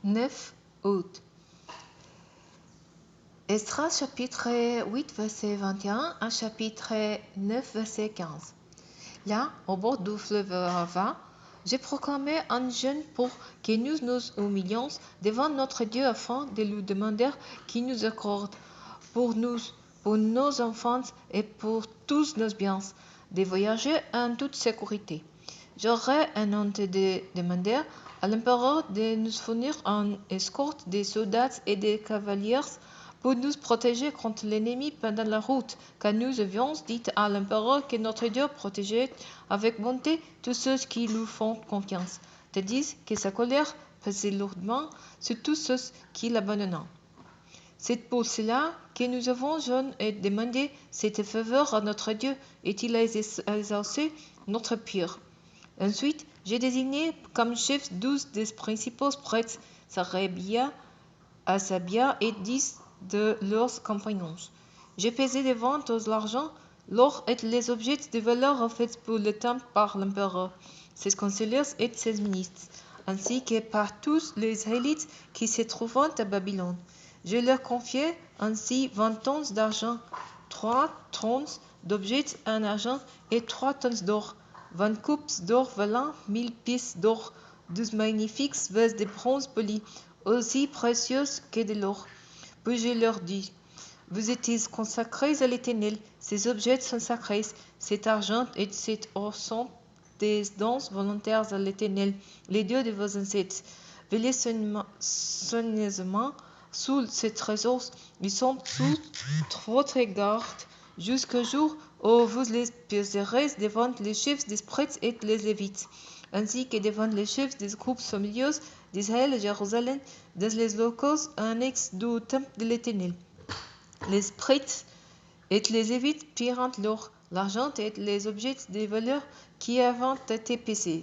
9 août. Esdras chapitre 8 verset 21 à chapitre 9 verset 15. Là, au bord du fleuve Rava, j'ai proclamé un jeûne pour que nous nous humilions devant notre Dieu afin de lui demander qu'il nous accorde pour nous, pour nos enfants et pour tous nos biens, de voyager en toute sécurité. J'aurais un honte de demander à l'empereur de nous fournir une escorte de soldats et de cavaliers pour nous protéger contre l'ennemi pendant la route, car nous avions dit à l'empereur que notre Dieu protégeait avec bonté tous ceux qui lui font confiance, tandis que sa colère pesait lourdement sur tous ceux qui l'abandonnent. C'est pour cela que nous avons jeûné et demandé cette faveur à notre Dieu, et il a exaucé notre prière. Ensuite, j'ai désigné comme chefs 12 des principaux prêtres, Sarabia, Asabia et 10 de leurs compagnons. J'ai pesé des ventes l'argent, l'or et les objets de valeur offerts pour le temple par l'empereur, ses conseillers et ses ministres, ainsi que par tous les Israélites qui se trouvent à Babylone. Je leur confiai ainsi 20 tonnes d'argent, 3 tonnes d'objets en argent et 3 tonnes d'or, 20 coupes d'or valant 1000 pièces d'or, 12 magnifiques vases de bronze poli, aussi précieuses que de l'or. Puis je leur dis, vous êtes consacrés à l'Éternel, ces objets sont sacrés, cet argent et cet or sont des dons volontaires à l'Éternel, les dieux de vos ancêtres. Veillez soigneusement sous ces trésors, ils sont sous votre garde jusqu'au jour où vous les poserez devant les chefs des prêtres et les lévites, ainsi que devant les chefs des groupes familiaux d'Israël et Jérusalem, dans les locaux annexes du temple de l'Éternel. Les prêtres et les lévites prirent l'or, l'argent et les objets de valeur qui avaient été pesés,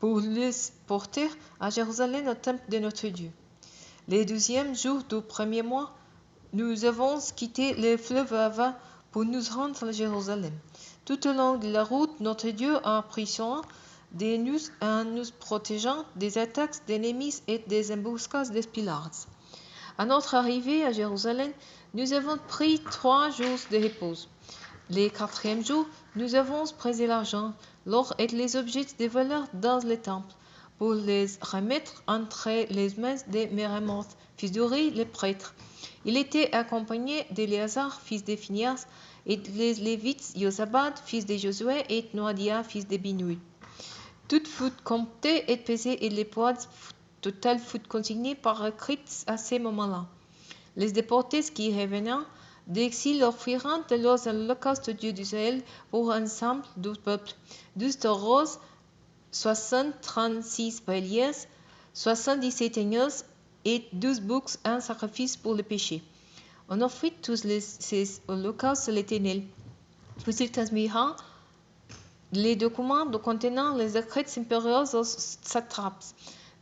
pour les porter à Jérusalem au temple de notre Dieu. Le 12e jour du premier mois, nous avons quitté le fleuve Ava pour nous rendre à Jérusalem. Tout au long de la route, notre Dieu a pris soin de nous en nous protégeant des attaques d'ennemis et des embuscades des pillards. À notre arrivée à Jérusalem, nous avons pris 3 jours de repos. Le 4e jour, nous avons pesé l'argent, l'or et les objets de valeur dans le temple, pour les remettre entre les mains de Mérémoth, fils d'Uri, le prêtre. Il était accompagné d'Éléazar, fils de Phinehas, et les Lévites, Josabad, fils de Josué, et Noadia, fils de Binoui. Tout fut compté et pesé, et les poids total fut consigné par écrit à ce moment-là. Les déportés qui revenaient d'exil offrirent de leurs holocaustes au Dieu d'Israël pour ensemble du peuple, 12 taureaux, 36 béliers, 77 agneaux et 12 boucs en sacrifice pour le péché. On offrit tous ces holocaustes à l'Éternel. Puis il transmira les documents contenant les décrets impériaux aux satrapes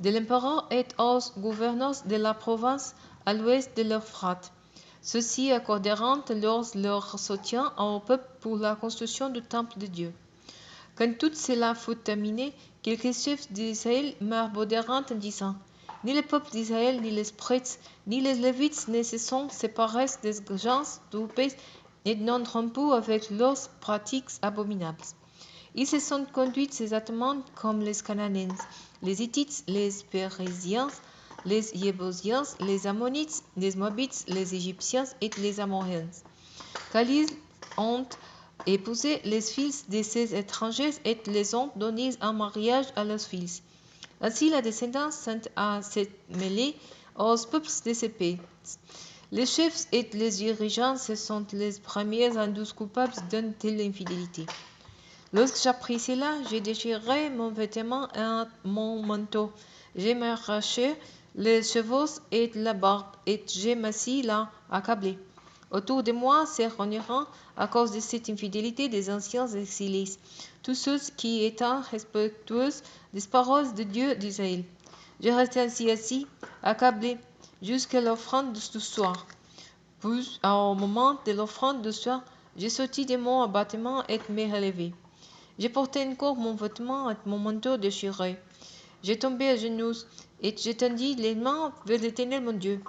de l'empereur et aux gouverneurs de la province à l'ouest de l'Euphrate. Ceux-ci accorderont leur soutien au peuple pour la construction du temple de Dieu. Quand tout cela fut terminé, quelques chefs d'Israël m'abordèrent en disant, ni le peuple d'Israël, ni les prêtres, ni les Lévites ne se sont séparés des gens du pays et n'ont rompu avec leurs pratiques abominables. Ils se sont conduits exactement comme les Cananéens, les Hittites, les Périsiens, les Jébusiens, les Ammonites, les Moabites, les Égyptiens et les Amoréens. Car ils ont épousé les fils de ces étrangers et les ont donnés en mariage à leurs fils. Ainsi, la descendance s'est mêlée aux peuples de ces pays. Les chefs et les dirigeants se sont les premiers indus coupables d'une telle infidélité. Lorsque j'appris cela, j'ai déchiré mon vêtement et mon manteau. J'ai m'arraché les cheveux et la barbe, et je m'assis là, accablé. Autour de moi se réuniront, à cause de cette infidélité des anciens exilés, tous ceux qui étaient respectueux des paroles de Dieu d'Israël. Je restai ainsi assis, accablé, jusqu'à l'offrande du soir. Puis, au moment de l'offrande du soir, je sortis de mon abattement et me relevai. J'ai porté encore mon vêtement et mon manteau déchiré. J'ai tombé à genoux et j'étendis les mains vers l'Éternel mon Dieu.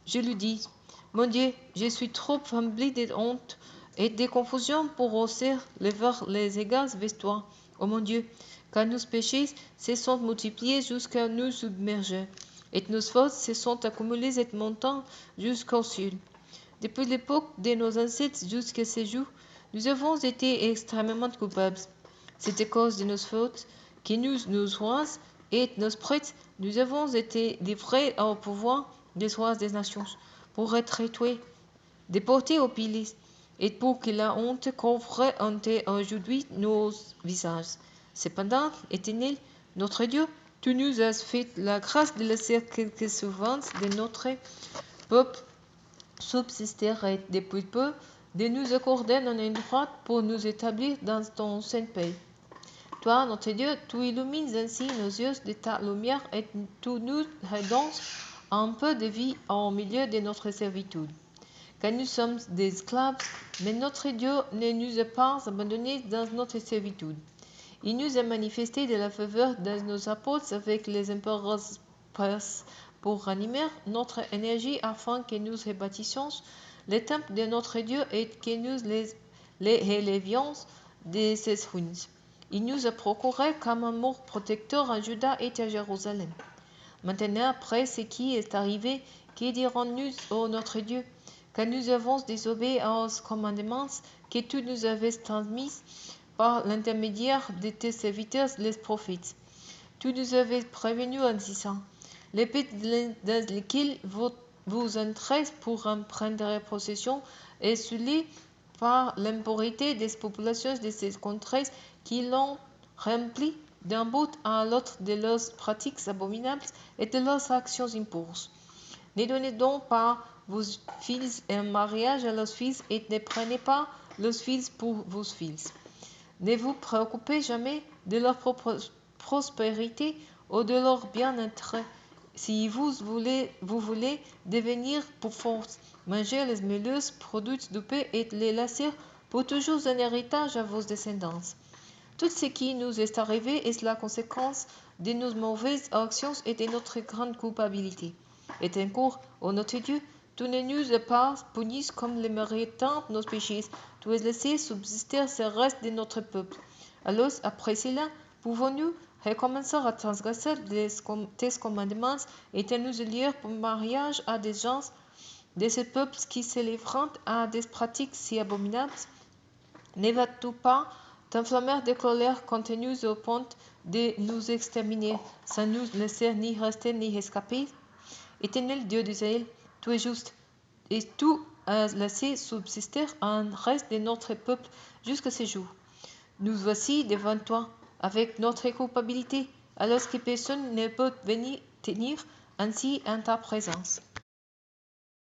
Je lui dis, mon Dieu, je suis trop rempli de honte et de confusion pour oser lever les égards vers toi, ô mon Dieu, car nos péchés se sont multipliés jusqu'à nous submerger, et nos fautes se sont accumulées et montant jusqu'au ciel. Depuis l'époque de nos ancêtres jusqu'à ce jour, nous avons été extrêmement coupables. C'est à cause de nos fautes que nos rois et nos prêtres, nous avons été livrés au pouvoir des rois des nations, pour être tués, déportés au pays, et pour que la honte couvre aujourd'hui nos visages. Cependant, Éternel, notre Dieu, tu nous as fait la grâce de laisser quelques souffrances de notre peuple subsister et depuis peu de nous accorder un endroit pour nous établir dans ton saint pays. Toi, notre Dieu, tu illumines ainsi nos yeux de ta lumière et tu nous redonnes un peu de vie au milieu de notre servitude. Car nous sommes des esclaves, mais notre Dieu ne nous a pas abandonnés dans notre servitude. Il nous a manifesté de la faveur dans nos apôtres avec les empereurs perses pour ranimer notre énergie afin que nous rebâtissions le temple de notre Dieu et que nous les élevions de ses ruines. Il nous a procuré comme un mur protecteur à Juda et à Jérusalem. Maintenant, après ce qui est arrivé, que dirons-nous, ô notre Dieu, car nous avons désobéi aux commandements que tu nous avais transmis par l'intermédiaire de tes serviteurs les prophètes. Tu nous avais prévenus en disant, les pays dans lesquels vous entrez pour en prendre possession est celui par l'impurité des populations de ces contrées qui l'ont rempli d'un bout à l'autre de leurs pratiques abominables et de leurs actions impures. Ne donnez donc pas vos fils en mariage à leurs fils et ne prenez pas leurs fils pour vos fils. Ne vous préoccupez jamais de leur prospérité ou de leur bien-être. Si vous voulez devenir pour force, manger les meilleurs produits du pays et les laisser pour toujours un héritage à vos descendants. Tout ce qui nous est arrivé est la conséquence de nos mauvaises actions et de notre grande culpabilité. Et encore, ô notre Dieu, tu ne nous as pas punis comme les méritants nos péchés, tu as laissé subsister ce reste de notre peuple. Alors, après cela, pouvons-nous recommencer à transgresser tes commandements et te nous élire pour mariage à des gens de ce peuple qui se livrent à des pratiques si abominables? Ne vas-tu pas t'enflammer de colère contre nous au point de nous exterminer, sans nous laisser ni rester ni escaper? Éternel Dieu d'Israël, tu es juste, et tu as laissé subsister un reste de notre peuple jusqu'à ce jour. Nous voici devant toi, avec notre culpabilité, alors que personne ne peut venir tenir ainsi en ta présence.